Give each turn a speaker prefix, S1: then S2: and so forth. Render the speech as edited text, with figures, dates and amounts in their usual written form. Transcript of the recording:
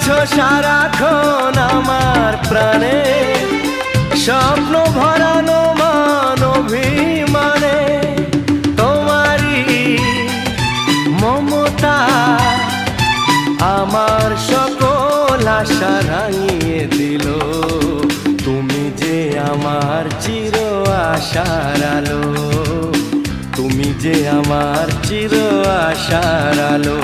S1: আছো সারাক্ষণ আমার প্রাণে, স্বপ্ন ভরানো মান অভিমানে। তোমারই মমতা আমার সকল আশা রাঙিয়ে দিল। তুমি যে আমার চির আশার আলো, তুমি যে আমার চির আশার আলো।